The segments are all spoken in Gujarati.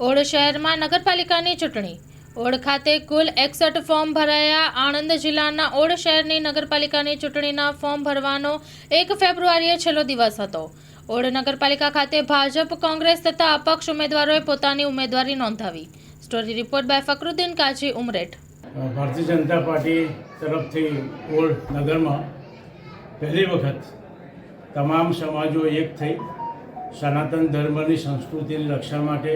ઓડ શહેરમાં નગરપાલિકાની ચૂંટણી. ઓડ ખાતે કુલ 61 ફોર્મ ભરાયા. આણંદ જિલ્લાના ઓડ શહેરની નગરપાલિકાની ચૂંટણીના ફોર્મ ભરવાનો 1 ફેબ્રુઆરીએ છેલ્લો દિવસ હતો. ઓડ નગરપાલિકા ખાતે ભાજપ, કોંગ્રેસ તથા અપક્ષ ઉમેદવારોએ પોતાની ઉમેદવારી નોંધાવી. Story report by Fakruddin Kazi, Umreth. Bharatiya Janata party તરફથી ઓડ નગરમાં પહેલી વખત તમામ સમાજો એક થઈ સનાતન ધર્મની સંસ્કૃતિની રક્ષા માટે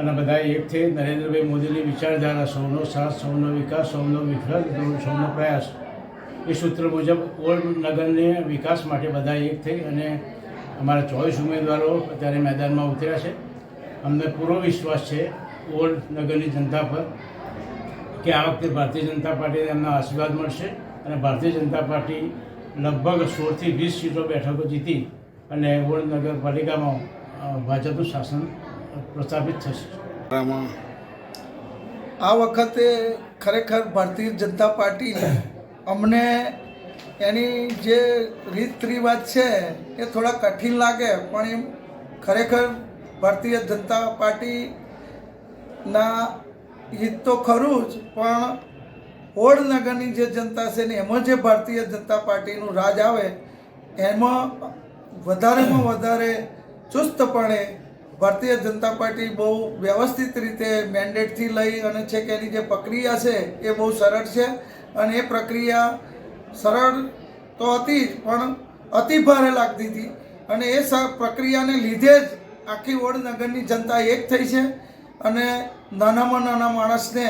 અને બધા એક થઈ નરેન્દ્રભાઈ મોદીની વિચારધારા સૌનો સાથ, સૌનો વિકાસ, સૌનો વિકાસ, સૌનો પ્રયાસ એ સૂત્ર મુજબ ઓડ નગરને વિકાસ માટે બધા એક થઈ અને અમારા 24 ઉમેદવારો અત્યારે મેદાનમાં ઉતર્યા છે. અમને પૂરો વિશ્વાસ છે ઓડ નગરની જનતા પર કે આ વખતે ભારતીય જનતા પાર્ટીને એમના આશીર્વાદ મળશે અને ભારતીય જનતા પાર્ટી લગભગ 16 થી 20 સીટો બેઠકો જીતી અને ઓડ નગરપાલિકામાં ભાજપનું શાસન પ્રસ્થાપિત થશે. આ વખતે ખરેખર ભારતીય જનતા પાર્ટી અમને એની જે રીત રિવાજ છે એ થોડા કઠિન લાગે, પણ એમ ખરેખર ભારતીય જનતા પાર્ટીના હિત તો ખરું જ, પણ ઓડ નગરની જે જનતા છે ને એમાં જે ભારતીય જનતા પાર્ટીનું રાજ આવે એમાં વધારેમાં વધારે ચુસ્તપણે ભારતીય જનતા પાર્ટી બહુ વ્યવસ્થિત રીતે મેન્ડેટથી લઈ અને છેક એની જે પ્રક્રિયા છે એ બહુ સરળ છે અને એ પ્રક્રિયા સરળ તો હતી જ પણ અતિ ભારે લાગતી હતી અને એ પ્રક્રિયાને લીધે જ આખી ઓડ નગરની જનતા એક થઈ છે અને નાનામાં નાના માણસને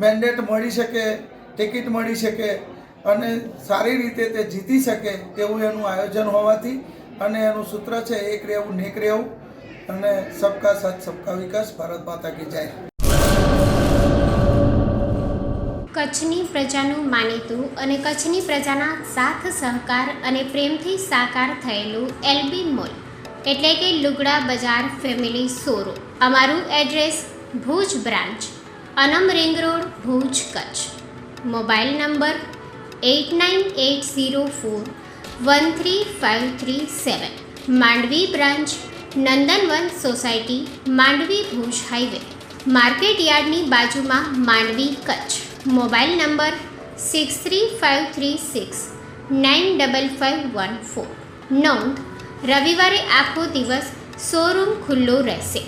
મેન્ડેટ મળી શકે, ટિકિટ મળી શકે અને સારી રીતે તે જીતી શકે એવું એનું આયોજન હોવાથી અને એનું સૂત્ર છે એક રહેવું નેક રહેવું અને સબકા સાથ સબકા વિકાસ. ભારત માતા કી જય. કચ્છની પ્રજાનું માનીતું અને કચ્છની પ્રજાના સાથ સહકાર અને પ્રેમથી સાકાર થયેલું એલબી મોલ એટલે કે લુગડા બજાર ફેમિલી શોરૂમ. અમારું address Bhuj branch, Anam ring road, Bhuj, Kutch. Mobile number 8980413537. Mandvi branch, Nandanvan society, Mandvi, Bhuj highway, market યાર્ડની બાજુમાં, માંડવી, કચ્છ. Mobile number 6353695514. નોંધ: રવિવારે આખો દિવસ શોરૂમ ખુલ્લો રહેશે.